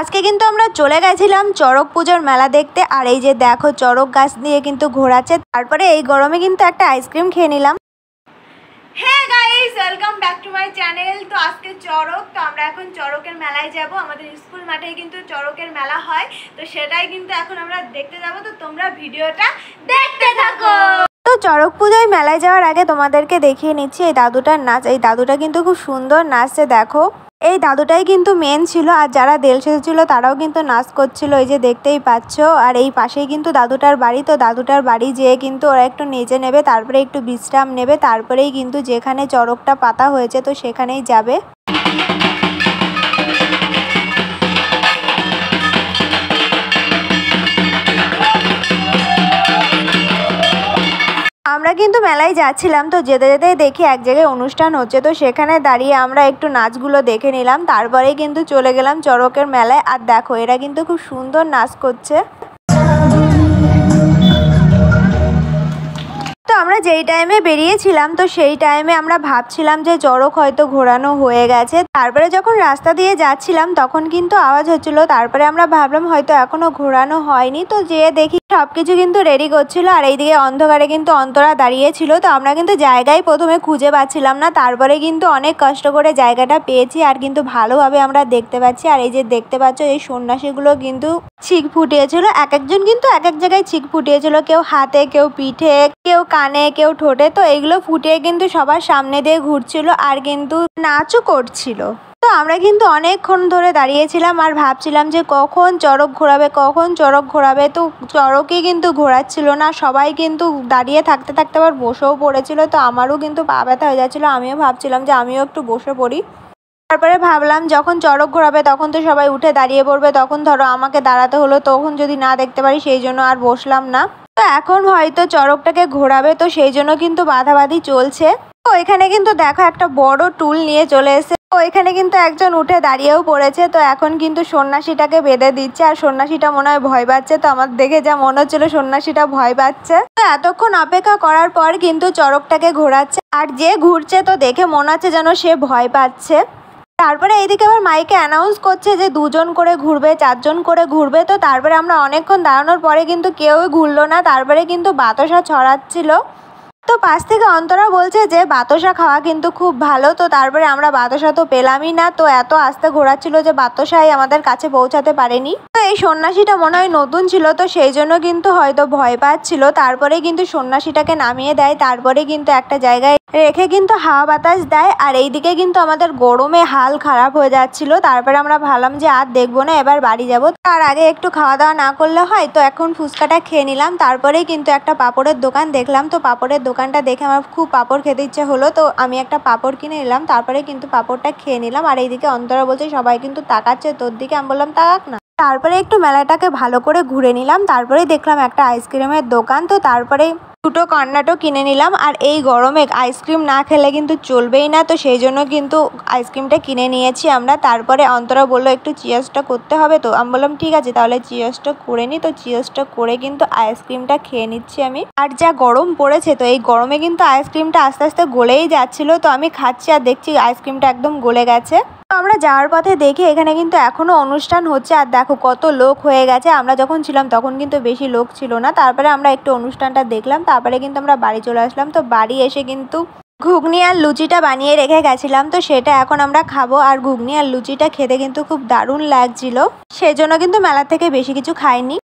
আজকে কিন্তু আমরা চলে গেছিলাম চড়ক পুজোর মেলা দেখতে। আর এই যে দেখো চড়ক গাছ দিয়ে কিন্তু ঘোরাচ্ছে। তারপরে এই গরমে কিন্তু একটা আইসক্রিম খেয়ে নিলাম। হ্যাঁ guys, welcome back to my channel. তো আজকে চড়ক, তো আমরা এখন চড়কের মেলায় যাব। আমাদের স্কুল মাঠে কিন্তু চড়কের মেলা হয়, তো সেটাই কিন্তু এখন আমরা দেখতে যাব। তো তোমরা ভিডিওটা দেখতে থাকো। তো চড়ক পুজোয় মেলায় যাওয়ার আগে তোমাদেরকে দেখিয়ে নিচ্ছি এই দাদুটার নাচ। এই দাদুটা কিন্তু খুব সুন্দর নাচছে, দেখো এই দাদুটাই কিন্তু মেন ছিল। আর যারা দেল সেজেছিল তারাও কিন্তু নাচ করছিল, এই যে দেখতেই পাচ্ছ। আর এই পাশেই কিন্তু দাদুটার বাড়ি। তো দাদুটার বাড়ি যেয়ে কিন্তু ওরা একটু নেচে নেবে, তারপরে একটু বিশ্রাম নেবে, তারপরেই কিন্তু যেখানে চড়কটা পাতা হয়েছে তো সেখানেই যাবে। আমরা কিন্তু মেলায় যাচ্ছিলাম, তো যেতে যেতে দেখি এক জায়গায় অনুষ্ঠান হচ্ছে, তো সেখানে দাঁড়িয়ে আমরা একটু নাচগুলো দেখে নিলাম। তারপরেই কিন্তু চলে গেলাম চড়কের মেলায়। আর দেখো এরা কিন্তু খুব সুন্দর নাচ করছে। তো আমরা যেই টাইমে বেরিয়েছিলাম তো সেই টাইমে আমরা ভাবছিলাম যে চড়ক হয়তো ঘোরানো হয়ে গেছে। তারপরে যখন রাস্তা দিয়ে যাচ্ছিলাম তখন কিন্তু আওয়াজ হচ্ছিল, তারপরে আমরা ভাবলাম হয়তো এখনো ঘোরানো হয়নি। তো যেয়ে দেখি সবকিছু কিন্তু রেডি করছিল। আর এইদিকে অন্ধকারে কিন্তু অন্তরা দাঁড়িয়েছিল। তো আমরা কিন্তু জায়গায় প্রথমে খুঁজে পাচ্ছিলাম না, তারপরে কিন্তু অনেক কষ্ট করে জায়গাটা পেয়েছি আর কিন্তু ভালোভাবে আমরা দেখতে পাচ্ছি। আর এই যে দেখতে পাচ্ছ এই সন্ন্যাসীগুলো কিন্তু ছিক ফুটিয়েছিল, এক একজন কিন্তু এক এক জায়গায় ছিক ফুটিয়েছিল, কেউ হাতে, কেউ পিঠে, কেউ কানে, কেউ ঠোঁটে। তো এগুলো ফুটিয়ে কিন্তু সবার সামনে দিয়ে ঘুরছিল আর কিন্তু নাচও করছিল। তো আমরা কিন্তু অনেকক্ষণ ধরে দাঁড়িয়েছিলাম আর ভাবছিলাম যে কখন চড়ক ঘোরাবে, কখন চড়ক ঘোরাবে। তো চড়কই কিন্তু ঘোরাচ্ছিল না, সবাই কিন্তু দাঁড়িয়ে থাকতে থাকতে আবার বসেও পড়েছিল। তো আমারও কিন্তু পা ব্যথা হয়ে যাচ্ছিলো, আমিও ভাবছিলাম যে আমিও একটু বসে পড়ি। তারপরে ভাবলাম যখন চড়ক ঘোরাবে তখন তো সবাই উঠে দাঁড়িয়ে পড়বে, তখন ধরো আমাকে দাঁড়াতে হলো, তখন যদি না দেখতে পারি সেই জন্য আর বসলাম না। তো এখন হয়তো চড়কটাকে ঘোরাবে, তো সেই জন্য কিন্তু বাধাবাধি চলছে। তো এখানে কিন্তু দেখো একটা বড় টুল নিয়ে চলে এসেছে। তো এখানে কিন্তু একজন উঠে দাঁড়িয়েও পড়েছে। তো এখন কিন্তু সন্ন্যাসীটাকে বেঁধে দিচ্ছে, আর সন্ন্যাসীটা মনে হয় ভয় পাচ্ছে। তো আমার দেখে যা মনে হচ্ছিল সন্ন্যাসীটা ভয় পাচ্ছে। তো এতক্ষণ অপেক্ষা করার পর কিন্তু চড়কটাকে ঘোরাচ্ছে, আর যে ঘুরছে তো দেখে মনে হচ্ছে যেন সে ভয় পাচ্ছে। তারপরে এইদিকে আবার মাইকে অ্যানাউন্স করছে যে 2 জন করে ঘুরবে, 4 জন করে ঘুরবে। তো তারপরে আমরা অনেকক্ষণ দাঁড়ানোর পরে কিন্তু কেউই ঘুরলো না। তারপরে কিন্তু বাতাসা ছড়াচ্ছিল। তো পাশ থেকে অন্তরা বলছে যে বাতাসা খাওয়া কিন্তু খুব ভালো। তো তারপরে আমরা বাতাসা তো পেলামই না, তো এত আস্তে ঘোরাচ্ছিল যে বাতাসাই আমাদের কাছে পৌঁছাতে পারেনি। তো এই সন্ন্যাসীটা মনে হয় নতুন ছিল, তো সেই জন্য কিন্তু হয়তো ভয় পাচ্ছিল। তারপরে কিন্তু সন্ন্যাসীটাকে নামিয়ে দেয়, তারপরে কিন্তু একটা জায়গায় রেখে কিন্তু হাওয়া বাতাস দেয়। আর এইদিকে কিন্তু আমাদের গরমে হাল খারাপ হয়ে যাচ্ছিল। তারপরে আমরা ভাবলাম যে আর দেখবো না, এবার বাড়ি যাব। তার আগে একটু খাওয়া দাওয়া না করলে হয়। তো এখন ফুচকাটা খেয়ে নিলাম, তারপরেই কিন্তু একটা পাঁপড়ের দোকান দেখলাম। তো পাঁপড়ের দোকানটা দেখে আমার খুব পাঁপড় খেতে ইচ্ছে হলো, তো আমি একটা পাঁপড় কিনে নিলাম। তারপরে কিন্তু পাঁপড়টা খেয়ে নিলাম। আর এইদিকে অন্তরা বলছে সবাই কিন্তু তাকাচ্ছে তোর দিকে, আমি বললাম তাকাক না। তারপরে একটু মেলাটাকে ভালো করে ঘুরে নিলাম, তারপরেই দেখলাম একটা আইসক্রিমের দোকান। তো তারপরে দুটো কর্নাটও কিনে নিলাম। আর এই গরমে আইসক্রিম না খেলে কিন্তু চলবেই না, তো সেই জন্য কিন্তু আইসক্রিমটা কিনে নিয়েছি আমরা। তারপরে অন্তরা বললো একটু চিয়ার্সটা করতে হবে, তো আমি বললাম ঠিক আছে তাহলে চিয়ার্সটা করে নিই। তো চিয়ার্সটা করে কিন্তু আইসক্রিমটা খেয়ে নিচ্ছি আমি। আর যা গরম পড়েছে, তো এই গরমে কিন্তু আইসক্রিমটা আস্তে আস্তে গলেই যাচ্ছিলো। তো আমি খাচ্ছি আর দেখছি আইসক্রিমটা একদম গলে গেছে। তো আমরা যাওয়ার পথে দেখি এখানে কিন্তু এখনো অনুষ্ঠান হচ্ছে, আর দেখো কত লোক হয়ে গেছে। আমরা যখন ছিলাম তখন কিন্তু বেশি লোক ছিল না। তারপরে আমরা একটু অনুষ্ঠানটা দেখলাম, তারপরে কিন্তু আমরা বাড়ি চলে আসলাম। তো বাড়ি এসে কিন্তু ঘুগনি আর লুচিটা বানিয়ে রেখে গেছিলাম, তো সেটা এখন আমরা খাবো। আর ঘুগনি আর লুচিটা খেতে কিন্তু খুব দারুণ লাগছিল, সেই জন্য কিন্তু মেলা থেকে বেশি কিছু খাইনি।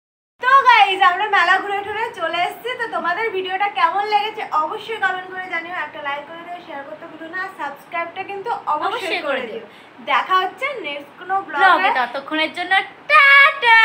তো গাইস, আমরা মেলা ঘুরে ঘুরে চলে এসেছি। তো তোমাদের ভিডিওটা কেমন লেগেছে অবশ্যই কমেন্ট করে জানিও, একটা লাইক করে দিও, শেয়ার করতে ভুলো না, সাবস্ক্রাইবটা কিন্তু অবশ্যই করে দিও। দেখা হচ্ছে নেক্সট কোনো ব্লগে, ততক্ষণের জন্য টাটা।